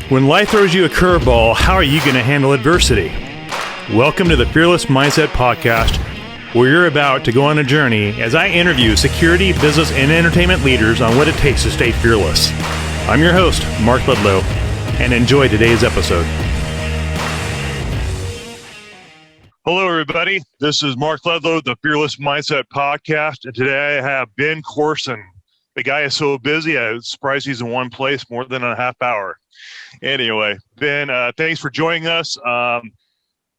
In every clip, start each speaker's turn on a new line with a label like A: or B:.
A: When life throws you a curveball, how are you going to handle adversity? Welcome to the Fearless Mindset Podcast, where you're about to go on a journey as I interview security, business, and entertainment leaders on what it takes to stay fearless. I'm your host, Mark Ledlow, and enjoy today's episode. Hello, everybody. This is Mark Ledlow, the Fearless Mindset Podcast, and today I have Ben Courson. The guy is so busy, I was surprised he's in one place more than a half hour. Anyway, Ben, thanks for joining us.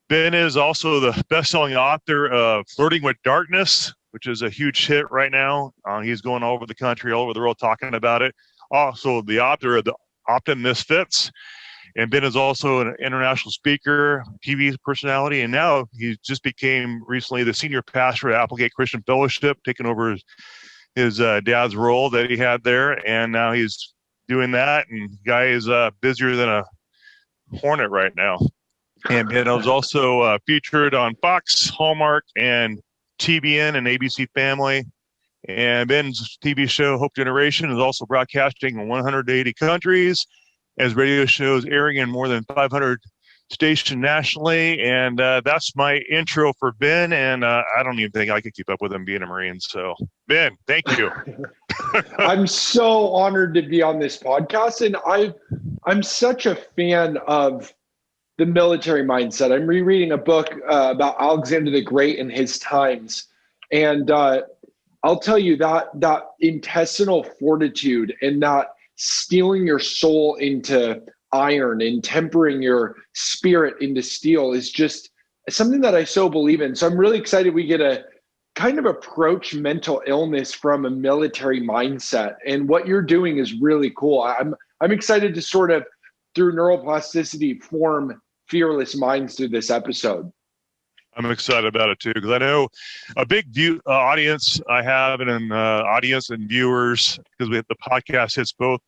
A: Ben is also the best-selling author of Flirting With Darkness, which is a huge hit right now. He's going all over the country, all over the world talking about it. Also, the author of the Often Misfits. And Ben is also an international speaker, TV personality, and now he just became recently the senior pastor at Applegate Christian Fellowship, taking over his dad's role that he had there, and now he's doing that, and the guy is busier than a hornet right now. And Ben was also featured on Fox, Hallmark, and TBN and ABC Family. And Ben's TV show, Hope Generation, is also broadcasting in 180 countries, as radio shows airing in more than 500 stations nationally. And that's my intro for Ben, and I don't even think I could keep up with him being a Marine. So, Ben, thank you.
B: I'm so honored to be on this podcast, and I'm such a fan of the military mindset. I'm rereading a book about Alexander the Great and his times, and I'll tell you that intestinal fortitude and that steeling your soul into iron and tempering your spirit into steel is just something that I so believe in. So I'm really excited we get to kind of approach mental illness from a military mindset, and what you're doing is really cool. I'm excited to sort of, through neuroplasticity, form fearless minds through this episode.
A: I'm excited about it too, because I know a big audience I have, and an audience and viewers, because the podcast hits both,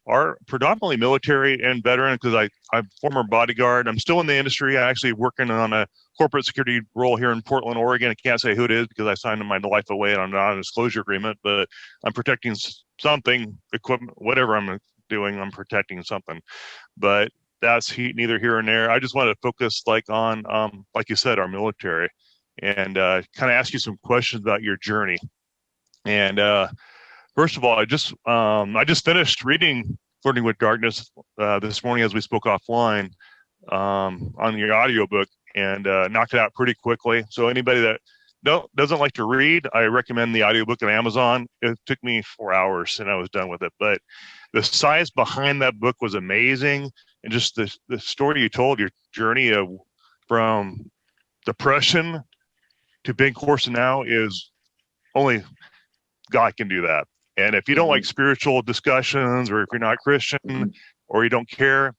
A: are predominantly military and veteran, because I'm former bodyguard. I'm still in the industry. I'm actually working on a corporate security role here in Portland, Oregon. I can't say who it is because I signed my life away on a non-disclosure agreement, but I'm protecting something, equipment, whatever I'm doing, I'm protecting something. But that's neither here nor there. I just wanted to focus on, like you said, our military, and kind of ask you some questions about your journey. And first of all, I just finished reading Flirting with Darkness this morning as we spoke offline on your audiobook, and knocked it out pretty quickly. So anybody that doesn't like to read, I recommend the audiobook on Amazon. It took me 4 hours and I was done with it. But the science behind that book was amazing. And just the story you told, your journey from depression to Ben Courson now, is only God can do that. And if you don't like spiritual discussions, or if you're not Christian, or you don't care,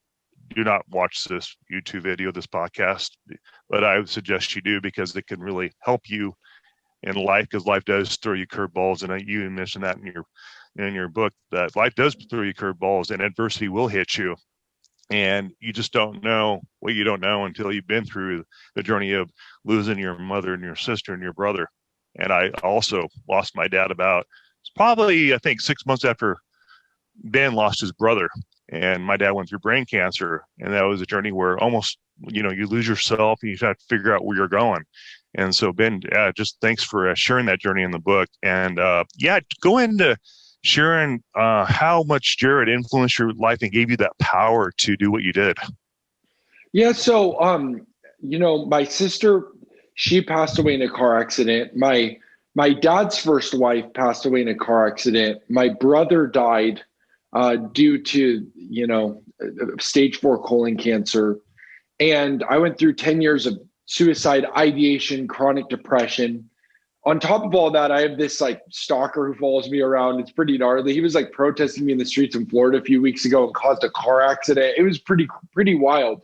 A: do not watch this YouTube video, this podcast. But I would suggest you do, because it can really help you in life, because life does throw you curveballs. And you mentioned that in your book, that life does throw you curveballs and adversity will hit you. And you just don't know what you don't know until you've been through the journey of losing your mother and your sister and your brother. And I also lost my dad probably, I think, 6 months after Ben lost his brother. And my dad went through brain cancer. And that was a journey where almost, you lose yourself and you have to figure out where you're going. And so, Ben, just thanks for sharing that journey in the book. And go into sharing how much Jared influenced your life and gave you that power to do what you did.
B: Yeah. So, my sister, she passed away in a car accident. My dad's first wife passed away in a car accident. My brother died due to, stage 4 colon cancer. And I went through 10 years of suicide ideation, chronic depression. On top of all that, I have this stalker who follows me around. It's pretty gnarly. He was protesting me in the streets in Florida a few weeks ago and caused a car accident. It was pretty wild.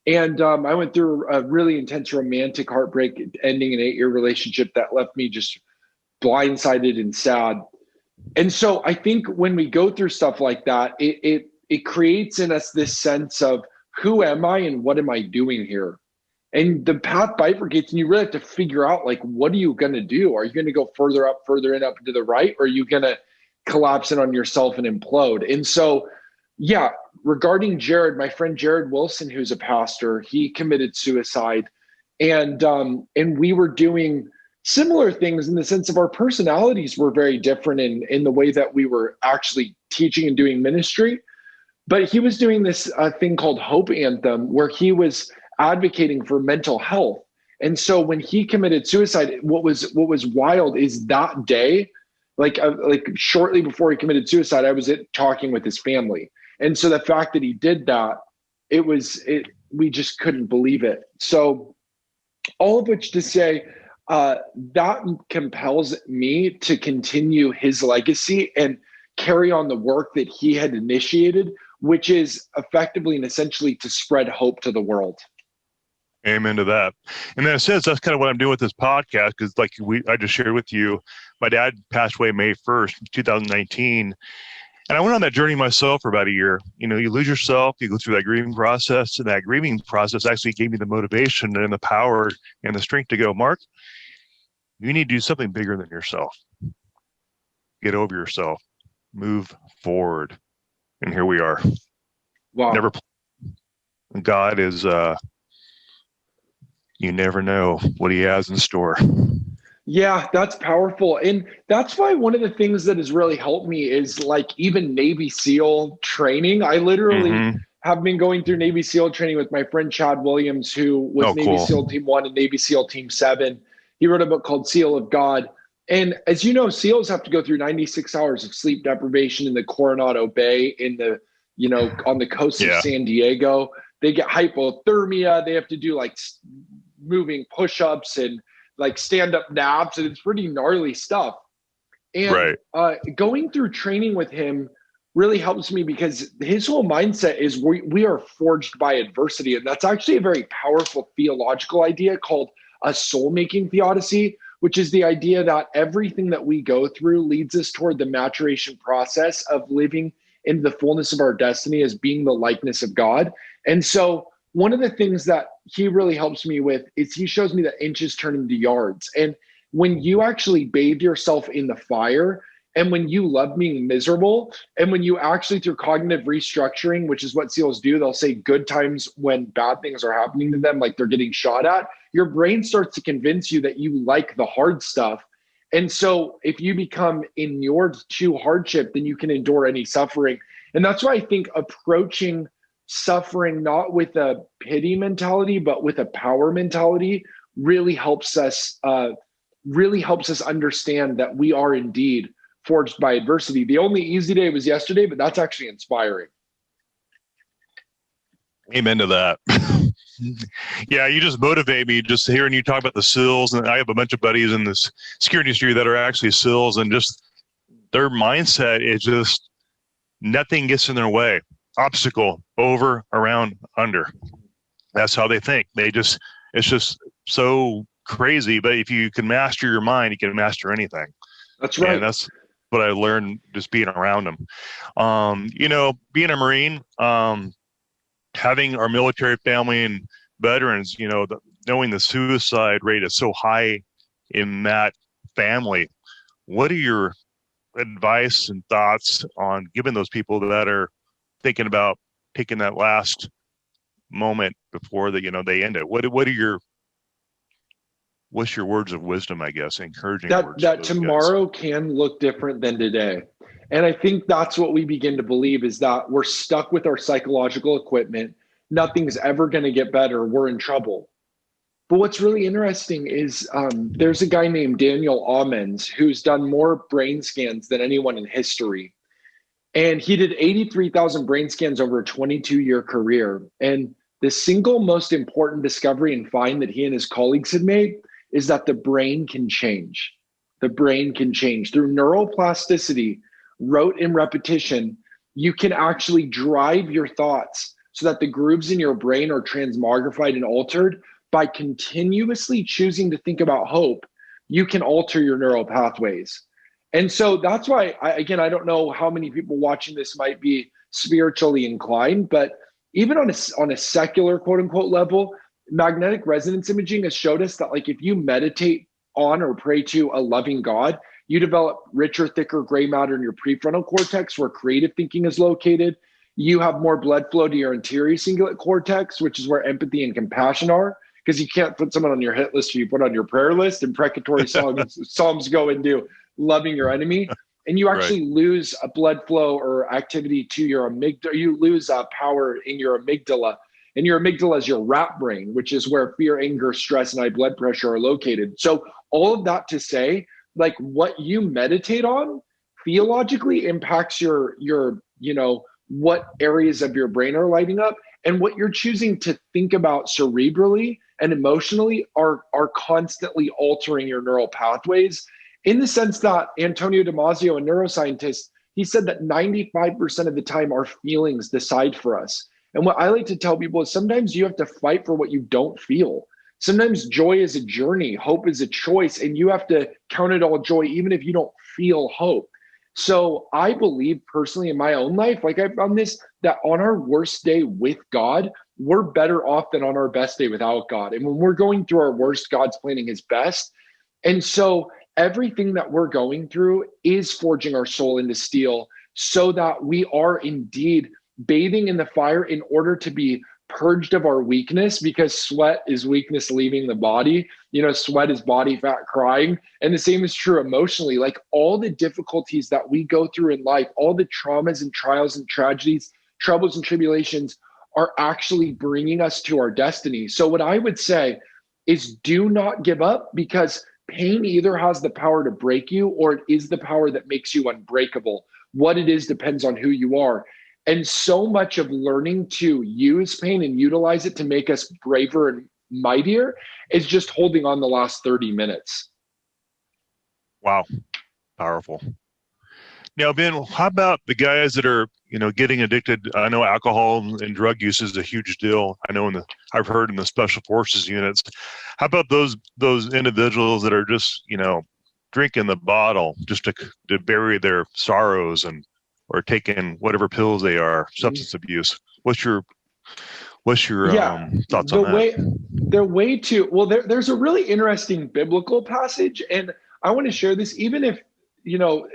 B: And I went through a really intense romantic heartbreak, ending an 8-year relationship that left me just blindsided and sad. And so I think when we go through stuff like that, it creates in us this sense of, who am I and what am I doing here? And the path bifurcates, and you really have to figure out, what are you going to do? Are you going to go further up and to the right, or are you going to collapse in on yourself and implode? And so Yeah, regarding Jared, my friend Jared Wilson, who's a pastor, he committed suicide, and we were doing similar things in the sense of our personalities were very different in the way that we were actually teaching and doing ministry. But he was doing this thing called Hope Anthem, where he was advocating for mental health. And so when he committed suicide, what was wild is that day, like shortly before he committed suicide, I was talking with his family, and so the fact that he did that, we just couldn't believe it. So all of which to say, that compels me to continue his legacy and carry on the work that he had initiated, which is effectively and essentially to spread hope to the world.
A: Amen to that. And in a sense, that's kind of what I'm doing with this podcast, because I just shared with you, my dad passed away May 1st, 2019. And I went on that journey myself for about a year. You lose yourself, you go through that grieving process, and that grieving process actually gave me the motivation and the power and the strength to go, Mark, you need to do something bigger than yourself. Get over yourself, move forward. And here we are.
B: Wow.
A: God is, you never know what he has in store.
B: Yeah, that's powerful. And that's why one of the things that has really helped me is like even Navy SEAL training. I literally have been going through Navy SEAL training with my friend Chad Williams, who was Navy SEAL Team 1 and Navy SEAL Team 7. He wrote a book called Seal of God. And as you know, SEALs have to go through 96 hours of sleep deprivation in the Coronado Bay on the coast of San Diego. They get hypothermia. They have to do like moving push-ups and like stand-up naps, and it's pretty gnarly stuff. And going through training with him really helps me because his whole mindset is we are forged by adversity. And that's actually a very powerful theological idea called a soul-making theodicy, which is the idea that everything that we go through leads us toward the maturation process of living in the fullness of our destiny as being the likeness of God. And so one of the things that he really helps me with is he shows me that inches turn into yards. And when you actually bathe yourself in the fire, and when you love being miserable, and when you actually, through cognitive restructuring, which is what SEALs do, they'll say good times when bad things are happening to them, like they're getting shot at, your brain starts to convince you that you like the hard stuff. And so if you become inured to hardship, then you can endure any suffering. And that's why I think approaching suffering not with a pity mentality but with a power mentality really helps us understand that we are indeed forged by adversity. The only easy day was yesterday, but that's actually inspiring.
A: Amen to that. Yeah, you just motivate me just hearing you talk about the SEALs, and I have a bunch of buddies in this security industry that are actually SEALs, and just their mindset is just nothing gets in their way. Obstacle, over, around, under. That's how they think. It's just so crazy. But if you can master your mind, you can master anything.
B: That's right.
A: And that's what I learned just being around them. Being a Marine, having our military family and veterans, knowing the suicide rate is so high in that family. What are your advice and thoughts on giving those people that are thinking about taking that last moment before they end it? What's your words of wisdom, I guess, encouraging words?
B: That tomorrow can look different than today. And I think that's what we begin to believe, is that we're stuck with our psychological equipment. Nothing's ever going to get better. We're in trouble. But what's really interesting is there's a guy named Daniel Aumens who's done more brain scans than anyone in history. And he did 83,000 brain scans over a 22-year career. And the single most important discovery and find that he and his colleagues had made is that the brain can change. The brain can change. Through neuroplasticity, rote and repetition, you can actually drive your thoughts so that the grooves in your brain are transmogrified and altered. By continuously choosing to think about hope, you can alter your neural pathways. And so that's why, I don't know how many people watching this might be spiritually inclined, but even on a secular, quote unquote, level, magnetic resonance imaging has showed us that, like, if you meditate on or pray to a loving God, you develop richer, thicker gray matter in your prefrontal cortex, where creative thinking is located. you have more blood flow to your anterior cingulate cortex, which is where empathy and compassion are. Because you can't put someone on your hit list, you put on your prayer list, and precatory psalms go into loving your enemy. And you actually lose a blood flow or activity to your amygdala. You lose power in your amygdala. And your amygdala is your rat brain, which is where fear, anger, stress, and high blood pressure are located. So all of that to say, like, what you meditate on theologically impacts your what areas of your brain are lighting up, and what you're choosing to think about cerebrally and emotionally are constantly altering your neural pathways, in the sense that Antonio Damasio, a neuroscientist, he said that 95% of the time our feelings decide for us. And what I like to tell people is sometimes you have to fight for what you don't feel. Sometimes joy is a journey, hope is a choice, and you have to count it all joy even if you don't feel hope. So I believe personally in my own life, like I've done this, that on our worst day with God, we're better off than on our best day without God. And when we're going through our worst, God's planning his best. And so everything that we're going through is forging our soul into steel, so that we are indeed bathing in the fire in order to be purged of our weakness, because sweat is weakness leaving the body. Sweat is body fat crying. And the same is true emotionally. Like, all the difficulties that we go through in life, all the traumas and trials and tragedies, troubles and tribulations are actually bringing us to our destiny. So what I would say is, do not give up, because pain either has the power to break you, or it is the power that makes you unbreakable. What it is depends on who you are. And so much of learning to use pain and utilize it to make us braver and mightier is just holding on the last 30 minutes.
A: Wow. Powerful. Now, Ben, how about the guys that are, getting addicted? I know alcohol and drug use is a huge deal. I know I've heard in the special forces units. How about those individuals that are just, drinking the bottle just to bury their sorrows, or taking whatever pills they are, substance abuse? What's your thoughts on that?
B: There's a really interesting biblical passage, and I want to share this, even if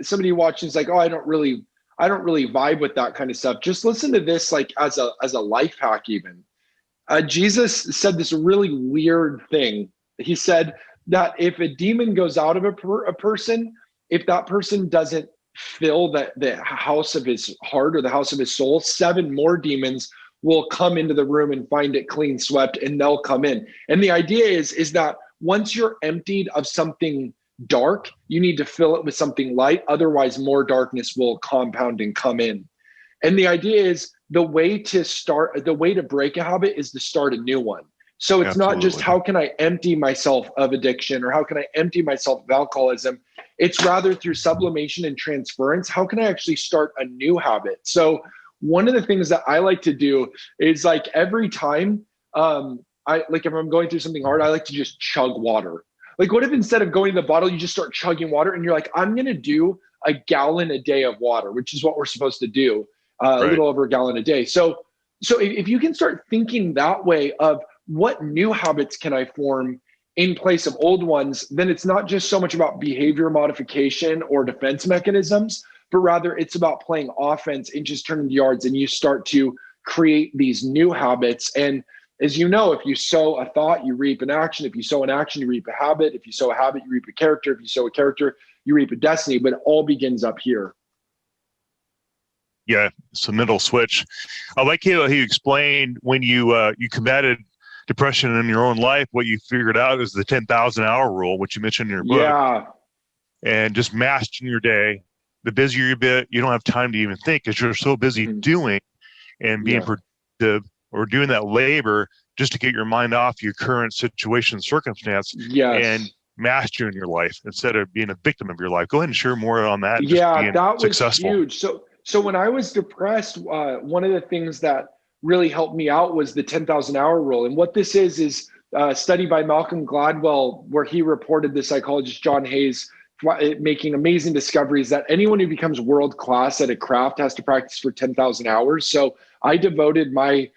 B: somebody watching is like, oh, I don't really vibe with that kind of stuff. Just listen to this, like as a life hack. Even Jesus said this really weird thing. He said that if a demon goes out of a person, if that person doesn't fill the house of his heart or the house of his soul, 7 more demons will come into the room and find it clean swept, and they'll come in. And the idea is that once you're emptied of something dark, you need to fill it with something light. Otherwise, more darkness will compound and come in. And the idea is the way to break a habit is to start a new one. So it's not just how can I empty myself of addiction, or how can I empty myself of alcoholism? It's rather through sublimation and transference. How can I actually start a new habit? So one of the things that I like to do is, like, every time if I'm going through something hard, I like to just chug water. Like, what if instead of going to the bottle, you just start chugging water, and you're like, I'm going to do a gallon a day of water, which is what we're supposed to do, a little over a gallon a day. So if you can start thinking that way of what new habits can I form in place of old ones, then it's not just so much about behavior modification or defense mechanisms, but rather it's about playing offense and just turning the yards, and you start to create these new habits. And as you know, if you sow a thought, you reap an action. If you sow an action, you reap a habit. If you sow a habit, you reap a character. If you sow a character, you reap a destiny. But it all begins up here.
A: Yeah, it's a mental switch. I like how he explained when you combated depression in your own life, what you figured out is the 10,000 hour rule, which you mentioned in your book. Yeah. And just mastering your day. The busier you get, you don't have time to even think, because you're so busy doing and being productive, or doing that labor just to get your mind off your current situation and circumstance, and mastering your life instead of being a victim of your life. Go ahead and share more on that.
B: Yeah, that was successful. Huge. So when I was depressed, one of the things that really helped me out was the 10,000 hour rule. And what this is a study by Malcolm Gladwell, where he reported the psychologist John Hayes making amazing discoveries that anyone who becomes world-class at a craft has to practice for 10,000 hours. So I devoted my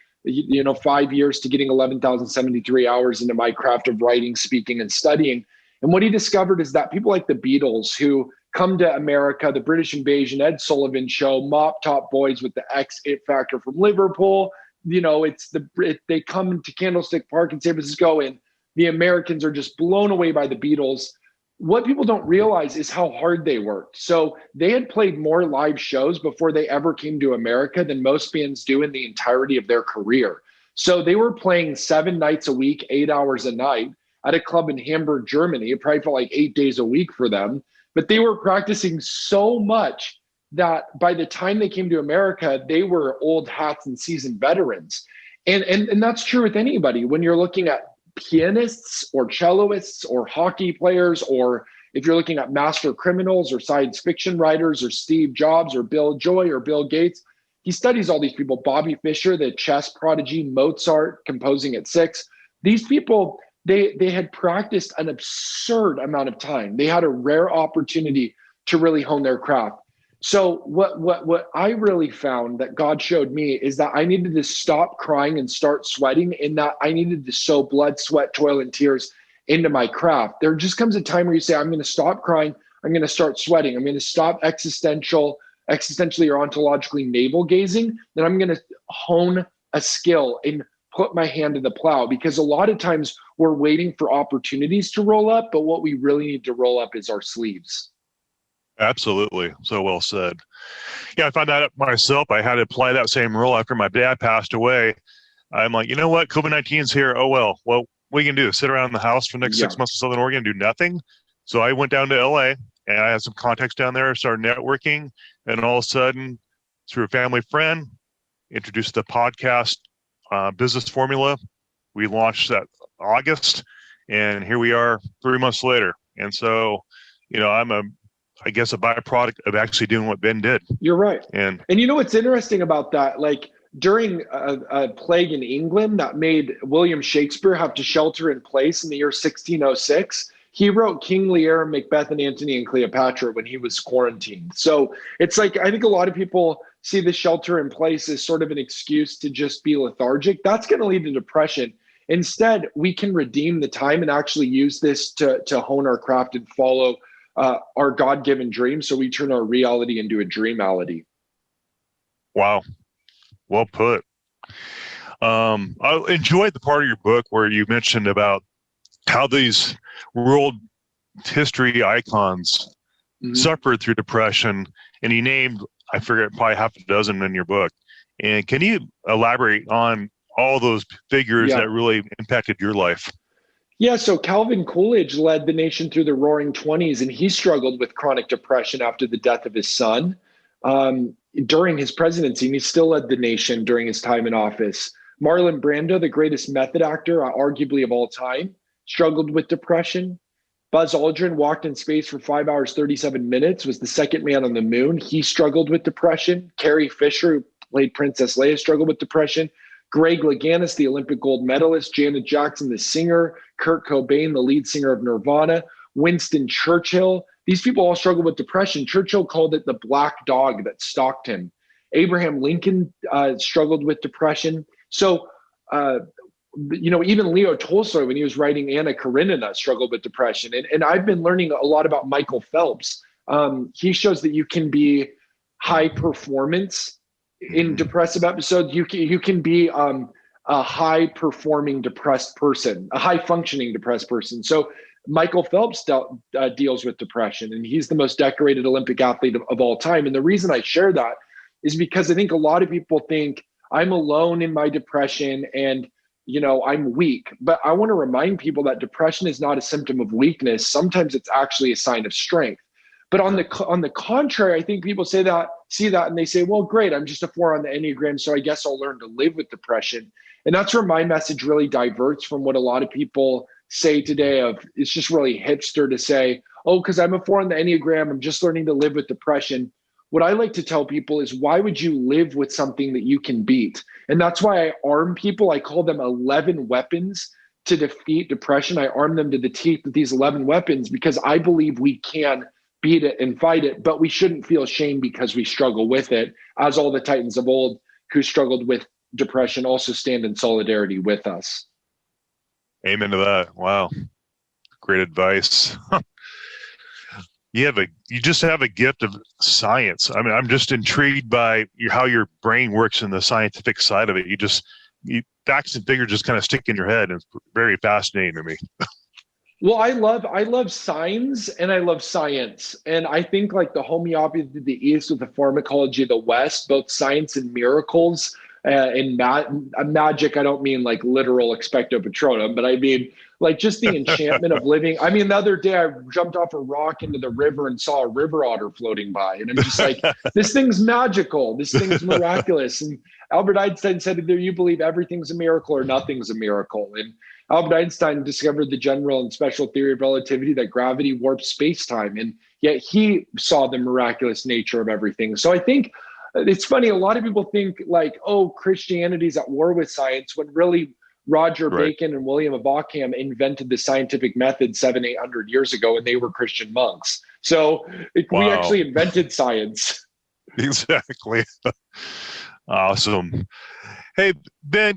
B: 5 years to getting 11,073 hours into my craft of writing, speaking, and studying. And what he discovered is that people like the Beatles, who Come to America, the British Invasion, Ed Sullivan Show, Mop Top Boys with the It Factor from Liverpool. They come to Candlestick Park in San Francisco, and the Americans are just blown away by the Beatles. What people don't realize is how hard they worked. So they had played more live shows before they ever came to America than most bands do in the entirety of their career. So they were playing 7 nights a week, 8 hours a night at a club in Hamburg, Germany. It probably felt like 8 days a week for them. But they were practicing so much that by the time they came to America, they were old hats and seasoned veterans. And that's true with anybody. When you're looking at pianists or cellists or hockey players, or if you're looking at master criminals or science fiction writers or Steve Jobs or Bill Joy or Bill Gates, he studies all these people. Bobby Fischer, the chess prodigy, Mozart composing at 6. These people, they had practiced an absurd amount of time. They had a rare opportunity to really hone their craft. So what I really found that God showed me is that I needed to stop crying and start sweating, and that I needed to sow blood, sweat, toil, and tears into my craft. There just comes a time where you say, I'm going to stop crying. I'm going to start sweating. I'm going to stop existentially or ontologically navel gazing. Then I'm going to hone a skill and put my hand to the plow, because a lot of times we're waiting for opportunities to roll up, but what we really need to roll up is our sleeves.
A: Absolutely. So well said. Yeah, I found that myself. I had to apply that same rule after my dad passed away. I'm like, you know what? COVID-19 is here. Oh, well, what are you going to do? Sit around in the house for the next 6 months in Southern Oregon and do nothing? So I went down to LA, and I had some contacts down there, started networking, and all of a sudden, through a family friend, introduced the podcast Business Formula. We launched that August, and here we are 3 months later. And so, I'm I guess a byproduct of actually doing what Ben did.
B: You're right.
A: And
B: what's interesting about that, like during a plague in England that made William Shakespeare have to shelter in place in the year 1606, he wrote King Lear, Macbeth, and Antony and Cleopatra when he was quarantined. So it's like, I think a lot of people see the shelter in place as sort of an excuse to just be lethargic. That's going to lead to depression. Instead, we can redeem the time and actually use this to hone our craft and follow our God-given dreams, so we turn our reality into a dreamality.
A: Wow. Well put. I enjoyed the part of your book where you mentioned about how these world history icons suffered through depression, and you named, I forget, probably half a dozen in your book. And can you elaborate on all those figures that really impacted your life?
B: Yeah, so Calvin Coolidge led the nation through the roaring 20s, and he struggled with chronic depression after the death of his son during his presidency, and he still led the nation during his time in office. Marlon Brando, the greatest method actor, arguably of all time, struggled with depression. Buzz Aldrin walked in space for 5 hours, 37 minutes, was the second man on the moon. He struggled with depression. Carrie Fisher, who played Princess Leia, struggled with depression. Greg Louganis, the Olympic gold medalist, Janet Jackson, the singer, Kurt Cobain, the lead singer of Nirvana, Winston Churchill. These people all struggle with depression. Churchill called it the black dog that stalked him. Abraham Lincoln struggled with depression. So, even Leo Tolstoy, when he was writing Anna Karenina, struggled with depression. And I've been learning a lot about Michael Phelps. He shows that you can be high performance in depressive episodes. You can be a high performing depressed person, a high functioning depressed person. So Michael Phelps deals with depression, and he's the most decorated Olympic athlete of all time. And the reason I share that is because I think a lot of people think I'm alone in my depression and I'm weak. But I want to remind people that depression is not a symptom of weakness. Sometimes it's actually a sign of strength. But on the contrary, I think people see that and they say, well, great, I'm just a 4 on the Enneagram, so I guess I'll learn to live with depression. And that's where my message really diverts from what a lot of people say today of it's just really hipster to say, oh, because I'm a 4 on the Enneagram, I'm just learning to live with depression. What I like to tell people is, why would you live with something that you can beat? And that's why I arm people. I call them 11 weapons to defeat depression. I arm them to the teeth with these 11 weapons because I believe we can beat it and fight it, but we shouldn't feel shame because we struggle with it, as all the Titans of old who struggled with depression also stand in solidarity with us.
A: Amen to that. Wow. Great advice. you just have a gift of science. I mean, I'm just intrigued by how your brain works in the scientific side of it. Facts and figures just kind of stick in your head, and it's very fascinating to me.
B: Well, I love signs and I love science. And I think like the homeopathy of the East with the pharmacology of the West, both science and miracles and magic, I don't mean like literal expecto patronum, but I mean like just the enchantment of living. I mean, the other day I jumped off a rock into the river and saw a river otter floating by. And I'm just like, this thing's magical. This thing's miraculous. And Albert Einstein said either you believe everything's a miracle or nothing's a miracle. And Albert Einstein discovered the general and special theory of relativity that gravity warps space-time, and yet he saw the miraculous nature of everything. So I think it's funny, a lot of people think like, oh, Christianity's at war with science, when really Roger Bacon and William of Ockham invented the scientific method 700-800 years ago, and they were Christian monks. So we actually invented science.
A: Exactly. Awesome. Hey, Ben,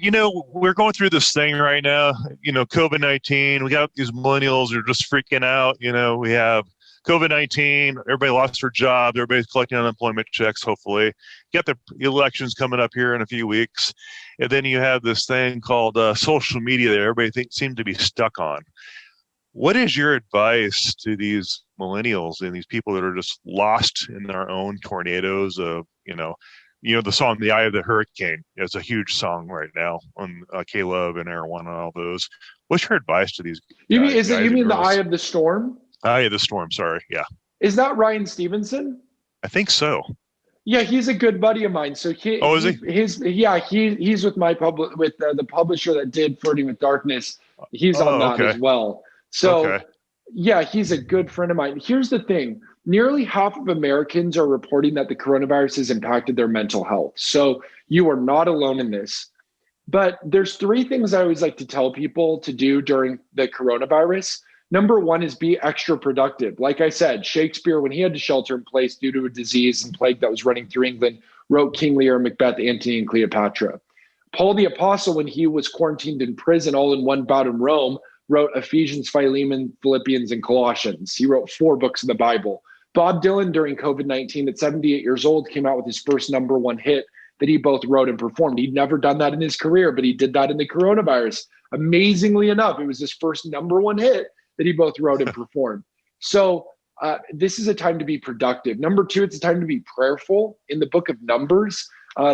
A: we're going through this thing right now, COVID-19. We got these millennials who are just freaking out. We have COVID-19. Everybody lost their job. Everybody's collecting unemployment checks, hopefully. You got the elections coming up here in a few weeks. And then you have this thing called social media that everybody seems to be stuck on. What is your advice to these millennials and these people that are just lost in their own tornadoes of, the song "The Eye of the Hurricane" is a huge song right now on K-Love and Air One and all those. What's your advice to these guys?
B: You mean The Eye of the Storm?
A: Eye of the Storm, sorry. Yeah.
B: Is that Ryan Stevenson?
A: I think so.
B: Yeah, he's a good buddy of mine. So
A: is he?
B: He's with the publisher that did Flirting with Darkness. He's on that as well. So yeah, he's a good friend of mine. Here's the thing. Nearly half of Americans are reporting that the coronavirus has impacted their mental health. So you are not alone in this. But there's three things I always like to tell people to do during the coronavirus. Number one is be extra productive. Like I said, Shakespeare, when he had to shelter in place due to a disease and plague that was running through England, wrote King Lear, Macbeth, Antony, and Cleopatra. Paul the Apostle, when he was quarantined in prison all in one bout in Rome, wrote Ephesians, Philemon, Philippians, and Colossians. He wrote 4 books of the Bible. Bob Dylan, during COVID-19, at 78 years old, came out with his first #1 hit that he both wrote and performed. He'd never done that in his career, but he did that in the coronavirus. Amazingly enough, it was his first #1 hit that he both wrote and performed. So this is a time to be productive. Number two, it's a time to be prayerful. In the book of Numbers,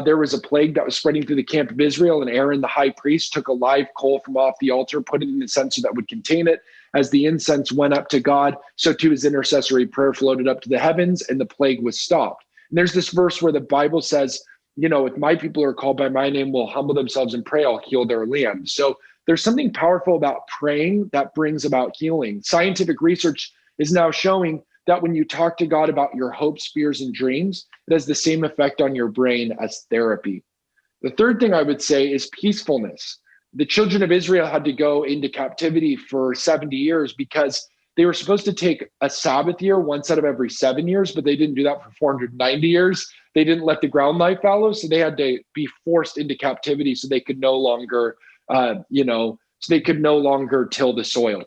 B: there was a plague that was spreading through the camp of Israel, and Aaron, the high priest, took a live coal from off the altar, put it in the censer that would contain it. As the incense went up to God, so too his intercessory prayer floated up to the heavens, and the plague was stopped. And there's this verse where the Bible says, if my people are called by my name, will humble themselves and pray, I'll heal their land. So there's something powerful about praying that brings about healing. Scientific research is now showing that when you talk to God about your hopes, fears, and dreams, it has the same effect on your brain as therapy. The third thing I would say is peacefulness. The children of Israel had to go into captivity for 70 years because they were supposed to take a Sabbath year once out of every 7 years, but they didn't do that for 490 years. They didn't let the ground lie fallow, so they had to be forced into captivity so they could no longer, till the soil.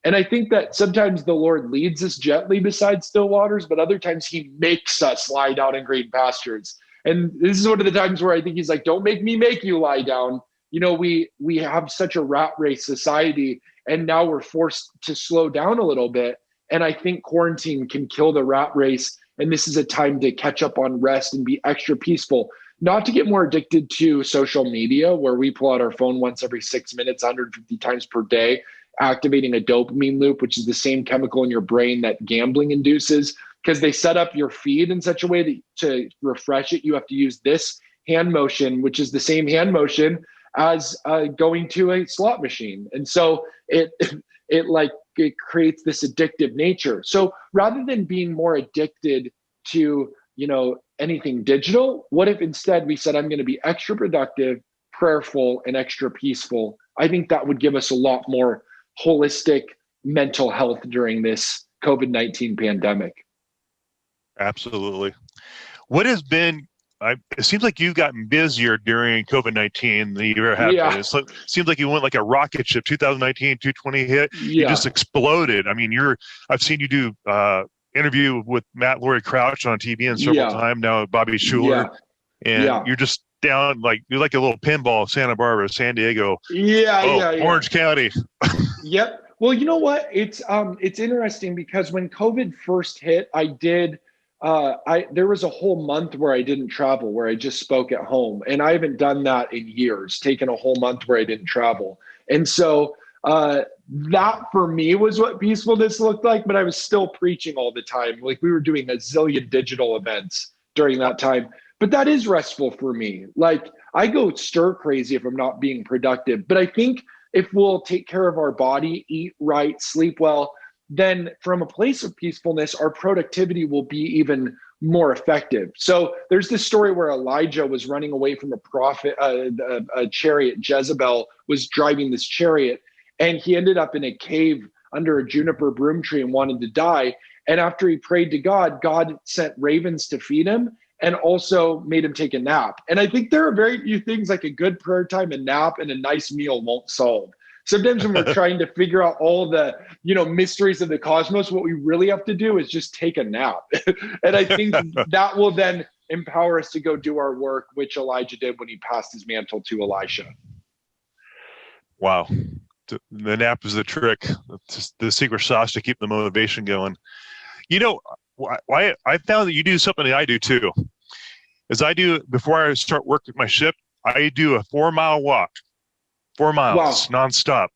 B: And I think that sometimes the Lord leads us gently beside still waters, but other times he makes us lie down in green pastures. And this is one of the times where I think he's like, don't make me make you lie down. We have such a rat race society, and now we're forced to slow down a little bit. And I think quarantine can kill the rat race. And this is a time to catch up on rest and be extra peaceful, not to get more addicted to social media, where we pull out our phone once every 6 minutes, 150 times per day, activating a dopamine loop, which is the same chemical in your brain that gambling induces, because they set up your feed in such a way that to refresh it, you have to use this hand motion, which is the same hand motion as going to a slot machine. And so it creates this addictive nature. So rather than being more addicted to, anything digital, what if instead we said, I'm going to be extra productive, prayerful, and extra peaceful? I think that would give us a lot more holistic mental health during this COVID-19 pandemic.
A: Absolutely. What has been, it seems like you've gotten busier during COVID-19 than you ever have been. It seems like you went like a rocket ship. 2019, 220 hit. You just exploded. I mean, I've seen you do interview with Matt Laurie Crouch on TV and several
B: Yeah.
A: times now, Bobby Schuler,
B: Yeah.
A: and
B: Yeah.
A: you're just down you're like a little pinball, Santa Barbara, San Diego.
B: Yeah.
A: Oh,
B: Yeah. Yeah.
A: Orange County.
B: Yep. Well, you know what? It's interesting because when COVID first hit, I did there was a whole month where I didn't travel, where I just spoke at home. And I haven't done that in years, taken a whole month where I didn't travel. And so that for me was what peacefulness looked like, but I was still preaching all the time. Like we were doing a zillion digital events during that time. But that is restful for me. Like I go stir crazy if I'm not being productive. But I think if we'll take care of our body, eat right, sleep well, then from a place of peacefulness, our productivity will be even more effective. So there's this story where Elijah was running away from a prophet, a chariot. Jezebel was driving this chariot, and he ended up in a cave under a juniper broom tree and wanted to die. And after he prayed to God, God sent ravens to feed him and also made him take a nap. And I think there are very few things like a good prayer time, a nap, and a nice meal won't solve. Sometimes when we're trying to figure out all the, mysteries of the cosmos, what we really have to do is just take a nap. And I think that will then empower us to go do our work, which Elijah did when he passed his mantle to Elisha.
A: Wow. The nap is the trick. It's just the secret sauce to keep the motivation going. I found that you do something that I do too. As I do before I start work with my ship, I do a 4-mile walk, 4 miles nonstop.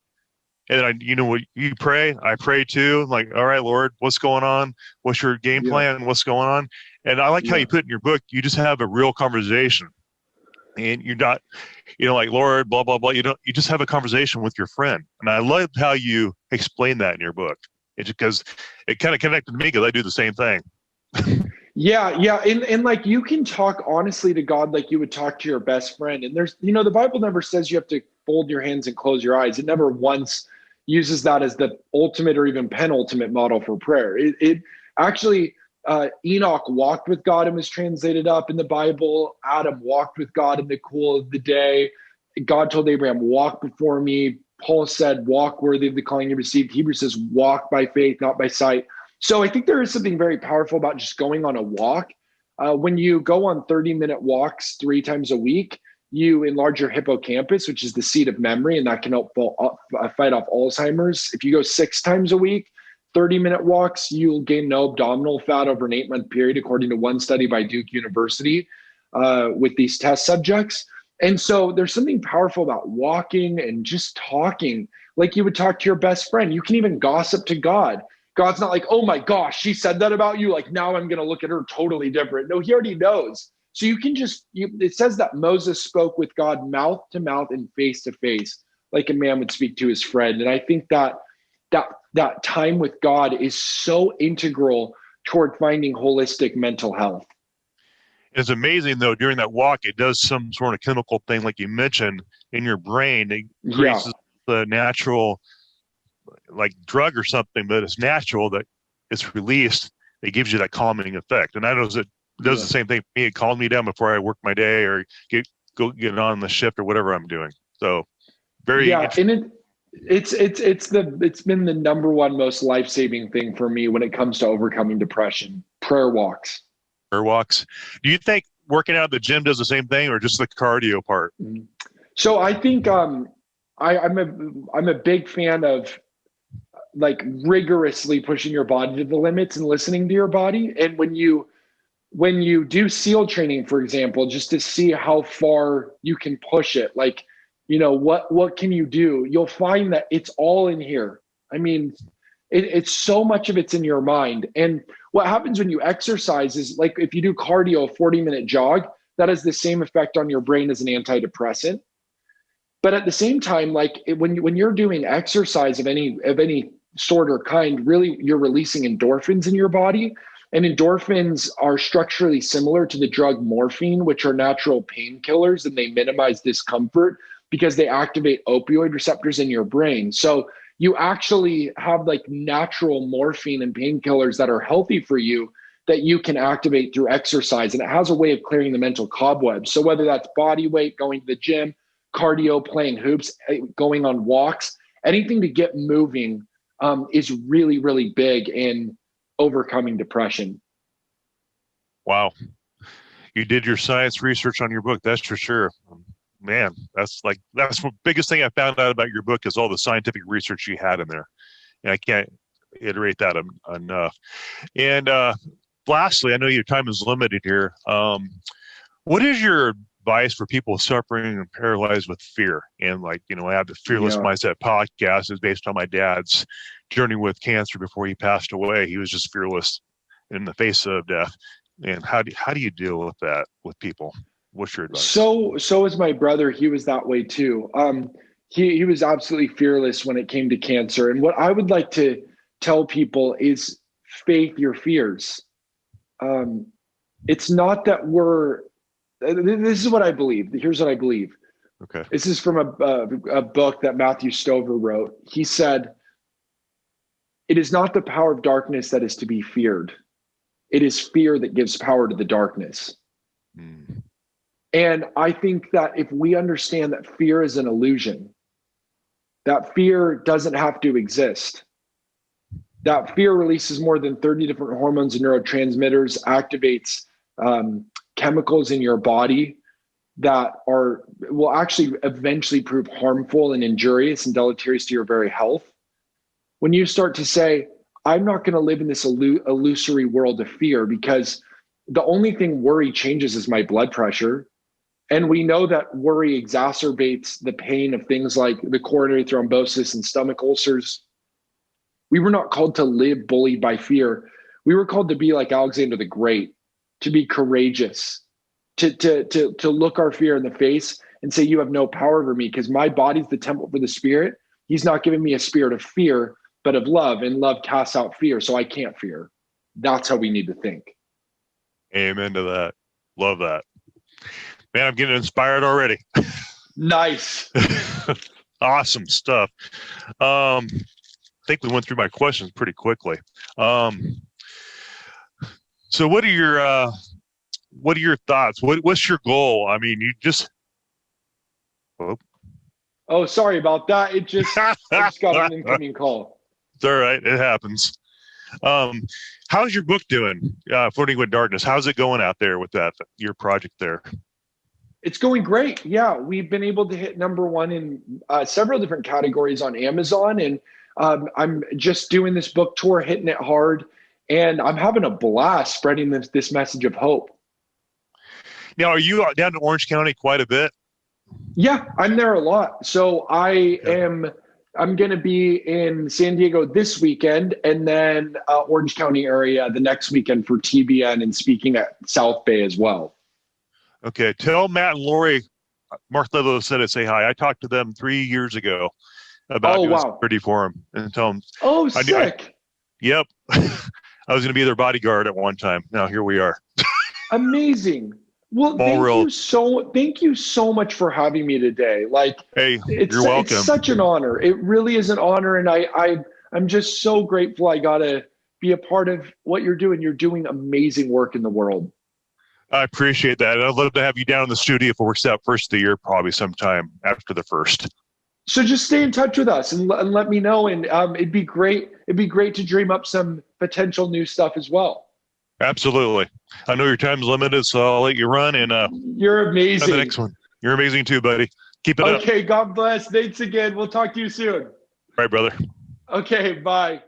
A: And what you pray, I pray too. Like, all right, Lord, what's going on? What's your game plan? What's going on? And I like how you put in your book, you just have a real conversation. And you're not, like, Lord, blah, blah, blah. You just have a conversation with your friend. And I love how you explain that in your book. It's because it kind of connected to me because I do the same thing.
B: Yeah. And like you can talk honestly to God like you would talk to your best friend. And there's, the Bible never says you have to fold your hands and close your eyes. It never once uses that as the ultimate or even penultimate model for prayer. It actually, Enoch walked with God and was translated up in the Bible. Adam walked with God in the cool of the day. God told Abraham, walk before me. Paul said, walk worthy of the calling you received. Hebrews says, walk by faith, not by sight. So I think there is something very powerful about just going on a walk. When you go on 30-minute walks 3 times a week, you enlarge your hippocampus, which is the seat of memory, and that can help fight off Alzheimer's. If you go 6 times a week, 30-minute walks, you'll gain no abdominal fat over an 8-month period, according to one study by Duke University with these test subjects. And so there's something powerful about walking and just talking like you would talk to your best friend. You can even gossip to God. God's not like, oh my gosh, she said that about you. Like now I'm going to look at her totally different. No, he already knows. So you can it says that Moses spoke with God mouth to mouth and face to face, like a man would speak to his friend. And I think that time with God is so integral toward finding holistic mental health.
A: It's amazing though, during that walk, it does some sort of chemical thing, like you mentioned, in your brain. It creates the natural, like drug or something, but it's natural that it's released. It gives you that calming effect. And I know it does the same thing for me. It calmed me down before I work my day or get on the shift or whatever I'm doing. So very interesting.
B: And it's been the number one most life-saving thing for me when it comes to overcoming depression. Prayer walks.
A: Do you think working out at the gym does the same thing, or just the cardio part?
B: So I think I'm a big fan of like rigorously pushing your body to the limits and listening to your body. And when you do SEAL training, for example, just to see how far you can push it, like, what can you do? You'll find that it's all in here. I mean, it's so much of it's in your mind. And what happens when you exercise is, like, if you do cardio, a 40-minute jog, that has the same effect on your brain as an antidepressant. But at the same time, like when you're doing exercise of any sort or kind, really you're releasing endorphins in your body. And endorphins are structurally similar to the drug morphine, which are natural painkillers, and they minimize discomfort because they activate opioid receptors in your brain. So you actually have like natural morphine and painkillers that are healthy for you that you can activate through exercise. And it has a way of clearing the mental cobwebs. So whether that's body weight, going to the gym, cardio, playing hoops, going on walks, anything to get moving is really, really big in overcoming depression.
A: Wow. You did your science research on your book. That's for sure. Man, that's the biggest thing I found out about your book is all the scientific research you had in there. And I can't iterate that enough. And lastly, I know your time is limited here. What is your advice for people suffering and paralyzed with fear? And I have the Fearless Mindset podcast is based on my dad's journey with cancer before he passed away. He was just fearless in the face of death. And how do you deal with that with people? What's your advice?
B: So is my brother. He was that way too. He was absolutely fearless when it came to cancer. And what I would like to tell people is faith your fears. It's not that this is what I believe. Here's what I believe.
A: Okay.
B: This is from a book that Matthew Stover wrote. He said, "It is not the power of darkness that is to be feared. It is fear that gives power to the darkness."
A: Mm.
B: And I think that if we understand that fear is an illusion, that fear doesn't have to exist, that fear releases more than 30 different hormones and neurotransmitters, activates chemicals in your body that will actually eventually prove harmful and injurious and deleterious to your very health. When you start to say, I'm not going to live in this illusory world of fear, because the only thing worry changes is my blood pressure. And we know that worry exacerbates the pain of things like the coronary thrombosis and stomach ulcers. We were not called to live bullied by fear. We were called to be like Alexander the Great, to be courageous, to look our fear in the face and say, you have no power over me, because my body's the temple for the Spirit. He's not giving me a spirit of fear, but of love, and love casts out fear. So I can't fear. That's how we need to think.
A: Amen to that. Love that. Man, I'm getting inspired already.
B: Nice.
A: Awesome stuff. I think we went through my questions pretty quickly. So what are your thoughts? What's your goal? I mean, you just,
B: Oh, sorry about that. I just got an incoming call.
A: It's all right. It happens. How's your book doing? Flirting with Darkness. How's it going out there with your project there?
B: It's going great. Yeah, we've been able to hit #1 in several different categories on Amazon, and I'm just doing this book tour, hitting it hard, and I'm having a blast spreading this message of hope.
A: Now, are you down to Orange County quite a bit?
B: Yeah, I'm there a lot. So I'm going to be in San Diego this weekend, and then Orange County area the next weekend for TBN, and speaking at South Bay as well.
A: Okay, tell Matt and Lori, Mark Ledlow said it, say hi. I talked to them 3 years ago about doing security for them, and tell them.
B: Oh, sick.
A: Yep. I was going to be their bodyguard at one time. Now here we are.
B: Amazing. Well, thank you so much for having me today.
A: Hey, you're welcome.
B: It's such an honor. It really is an honor, and I'm just so grateful I got to be a part of what you're doing. You're doing amazing work in the world.
A: I appreciate that. I'd love to have you down in the studio if it works out first of the year, probably sometime after the first.
B: So just stay in touch with us and let me know. And it'd be great. It'd be great to dream up some potential new stuff as well.
A: Absolutely. I know your time's limited, so I'll let you run. And
B: you're amazing.
A: The next one. You're amazing too, buddy. Keep it up.
B: Okay. God bless. Thanks again. We'll talk to you soon.
A: All right, brother.
B: Okay. Bye.